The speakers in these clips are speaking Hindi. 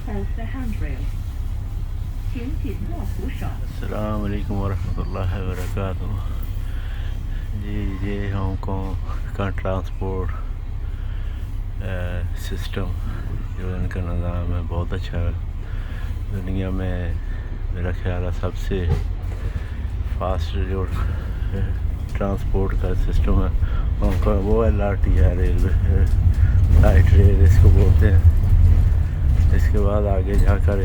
अस्सलाम वालेकुम वरहमतुल्लाहि वबरकातुहू। जी ये हांगकांग का ट्रांसपोर्ट सिस्टम जो इनका निज़ाम है बहुत अच्छा है। दुनिया में मेरा ख्याल है सबसे फास्ट जो ट्रांसपोर्ट का सिस्टम है हांगकांग वो LRT है, रेलवे लाइट रेल इसको बोलते हैं। इसके बाद आगे जाकर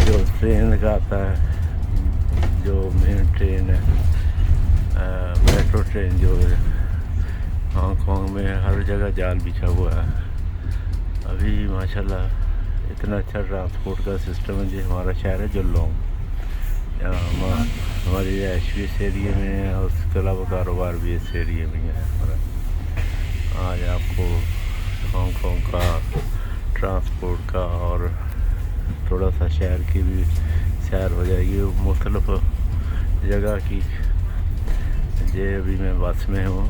जो ट्रेन का आता है, जो मेन ट्रेन है मेट्रो ट्रेन जो है हांगकांग में हर जगह जाल बिछा हुआ है। अभी माशाल्लाह इतना अच्छा ट्रांसपोर्ट का सिस्टम है। जो हमारा शहर है जुल्लोंग, हमारी रिहाइश भी इस एरिए में है और उसके अलावा कारोबार भी इस एरिए में है हमारा। आज आपको हांगकांग का ट्रांसपोर्ट का और थोड़ा सा शहर की भी सैर हो जाएगी मुख्तलिफ जगह की। ये अभी मैं बस में हूँ।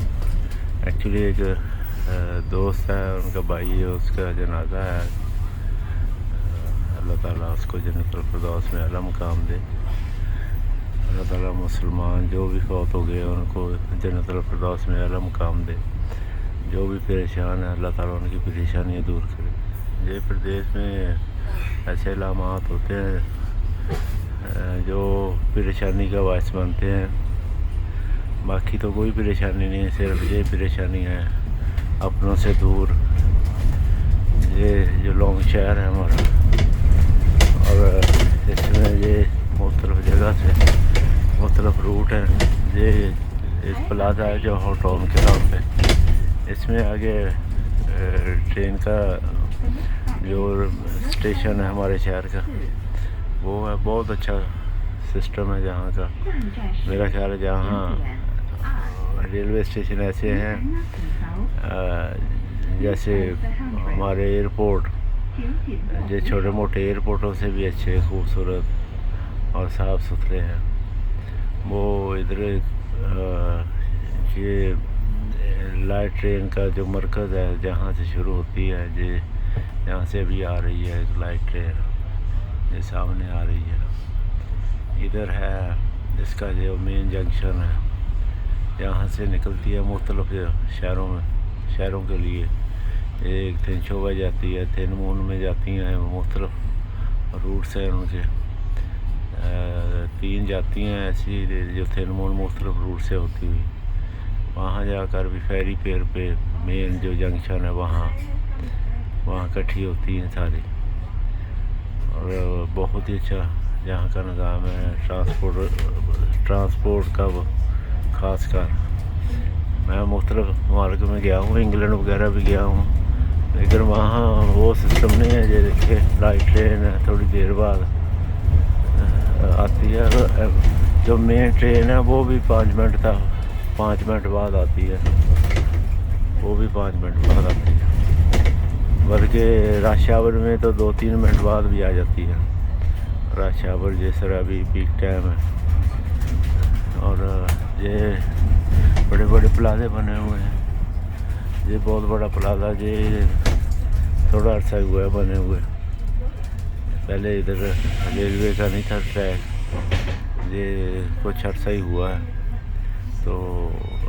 एक्चुअली एक दोस्त है, उनका भाई है, उसका जनाजा है। अल्लाह ताला उसको जन्नतुल फिरदौस में आला मुकाम दे। अल्लाह ताला मुसलमान जो भी फौत हो गए उनको जन्नतुल फिरदौस में आला मुकाम दे। जो भी परेशान है अल्लाह ताला उनकी परेशानियाँ दूर करे। ये प्रदेश में ऐसे इलामात होते हैं जो परेशानी का बायस बनते हैं। बाकी तो कोई परेशानी नहीं है, सिर्फ ये परेशानी है अपनों से दूर। ये जो लॉन्ग शहर है हमारा और इसमें ये मुख्तलिफ जगह से मुख्तलिफ रूट हैं। ये एक प्लाजा है जो हॉटाउन के नाम पे, इसमें आगे ट्रेन का जो स्टेशन है हमारे शहर का वो है। बहुत अच्छा सिस्टम है जहाँ का। मेरा ख्याल है जहाँ रेलवे स्टेशन ऐसे हैं जैसे हमारे एयरपोर्ट, जो छोटे मोटे एयरपोर्टों से भी अच्छे खूबसूरत और साफ़ सुथरे हैं। वो इधर ये लाइट ट्रेन का जो मरकज़ है जहाँ से शुरू होती है, ये यहाँ से भी आ रही है एक लाइट ट्रेन, ये सामने आ रही है। इधर है इसका जो मेन जंक्शन है, यहाँ से निकलती है मुख्तलिफ शहरों के लिए। एक थिनशोवा जाती है, थिनमून में जाती हैं, मुख्तलिफ रूट्स हैं उनके। 3 जाती हैं ऐसी जो थिनमून मुख्तलिफ रूट से होती हुई वहाँ जाकर भी फेरी पेर पे मेन जो जंक्शन है वहाँ इकट्ठी होती हैं सारी। और बहुत ही अच्छा यहाँ का निज़ाम है ट्रांसपोर्ट का। ख़ास कर मैं मुख्तलिफ ममालिक में गया हूँ, इंग्लैंड वगैरह भी गया हूँ, लेकिन वहाँ वो सिस्टम नहीं है। जो देखिए लाइट ट्रेन है थोड़ी देर बाद आती है। जो मेन ट्रेन है वो भी 5 मिनट बाद आती है, वो भी 5 मिनट बाद आती है। बल्कि रश आवर में तो 2-3 मिनट बाद भी आ जाती है। रश आवर जैसे अभी पीक टाइम है। और ये बड़े बड़े प्लाजे बने हुए हैं। ये बहुत बड़ा प्लाजा ये थोड़ा अर्सा हुआ है बने हुए। पहले इधर रेलवे का नहीं था ट्रैक, ये कुछ अर्सा ही हुआ है। तो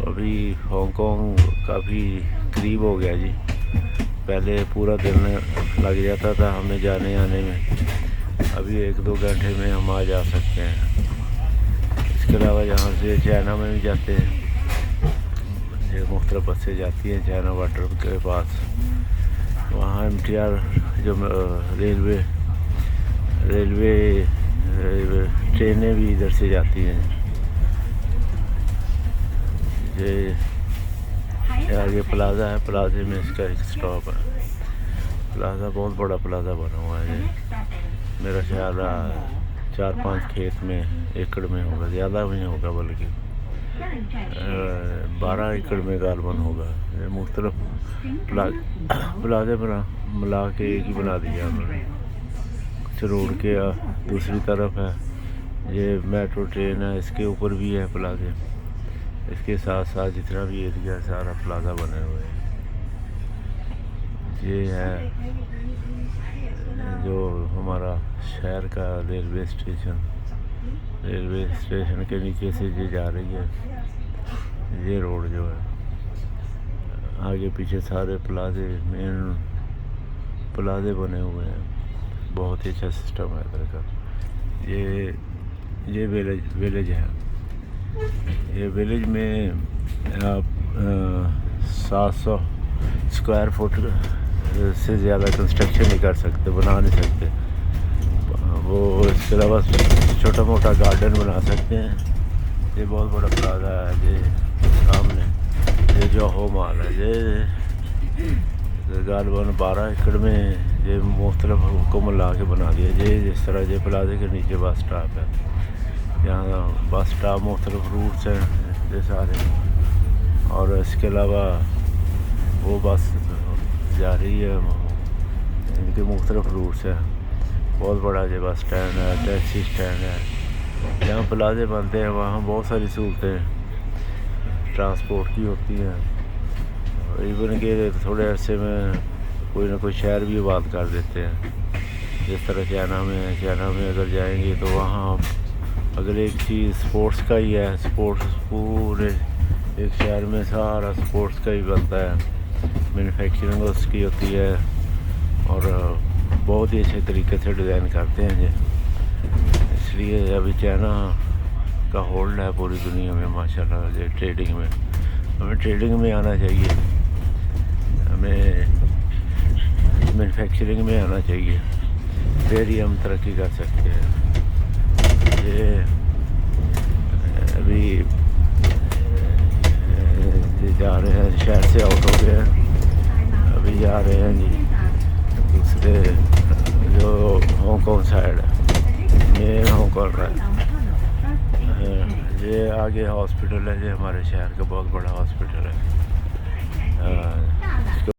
अभी हांगकांग काफ़ी करीब हो गया जी। पहले पूरा दिन लग जाता था हमें जाने आने में, अभी 1-2 घंटे में हम आ जा सकते हैं। इसके अलावा यहाँ से चाइना में भी जाते हैं। ये मुख्तलिफ बसें जाती हैं चाइना वाटर के पास। वहाँ MTR जो रेलवे ट्रेनें भी इधर से जाती हैं। ये प्लाजा है, प्लाजे में इसका एक स्टॉप है। प्लाजा बहुत बड़ा प्लाजा बना हुआ है। मेरा ख्याल 4-5 खेत में एकड़ में होगा, ज़्यादा भी नहीं होगा, बल्कि 12 एकड़ में गालबन होगा। ये मुख्तलिफ प्लाजे मिला के एक ही बना दिया उन्होंने। कुछ रोड के दूसरी तरफ है ये मेट्रो ट्रेन है, इसके ऊपर भी है प्लाजे। इसके साथ साथ जितना भी एरिया सारा प्लाजा बने हुए हैं। ये है जो हमारा शहर का रेलवे स्टेशन के नीचे से ये जा रही है, ये रोड जो है। आगे पीछे सारे प्लाजे, मेन प्लाजे बने हुए हैं। बहुत ही अच्छा सिस्टम है इधर का। ये विलेज है। ये विलेज में आप 700 स्क्वायर फुट से ज़्यादा कंस्ट्रक्शन नहीं कर सकते, बना नहीं सकते। वो इसके अलावा छोटा मोटा गार्डन बना सकते हैं। ये बहुत बड़ा प्लाजा है। ये सामने ये जो हो माल है, ये गालबन 12 एकड़ में ये मुख्तलिफ को मिला के बना दिया। ये जिस तरह ये प्लाजे के नीचे बस स्टॉप है, यहाँ बस स्टॉप मुख्तलिफ रूट्स हैं ये सारे। और इसके अलावा वो बस जा रही है, इनके मुख्तलिफ रूट्स हैं। बहुत बड़ा ये बस स्टैंड है, टैक्सी स्टैंड है। जहाँ प्लाजे बनते हैं वहाँ बहुत सारी सहूलतें ट्रांसपोर्ट की होती हैं। इवन के थोड़े अरसे में कोई ना कोई शहर भी आबाद कर देते हैं। जिस तरह चाइना में अगर जाएंगे तो वहाँ अगर एक चीज़ स्पोर्ट्स का ही है, स्पोर्ट्स पूरे एक शहर में सारा स्पोर्ट्स का ही बनता है, मैन्युफैक्चरिंग उसकी होती है और बहुत ही अच्छे तरीके से डिज़ाइन करते हैं ये। इसलिए अभी चाइना का होल्ड है पूरी दुनिया में माशाल्लाह। ये ट्रेडिंग में हमें आना चाहिए, हमें मैन्युफैक्चरिंग में आना चाहिए, फिर ही हम तरक्की कर सकते हैं। ये अभी जा रहे हैं, शहर से आउट हो गए हैं, अभी जा रहे हैं जी दूसरे जो हांगकॉन्ग साइड है, मेन हांगकॉन्ग है। ये आगे हॉस्पिटल है, ये हमारे शहर का बहुत बड़ा हॉस्पिटल है।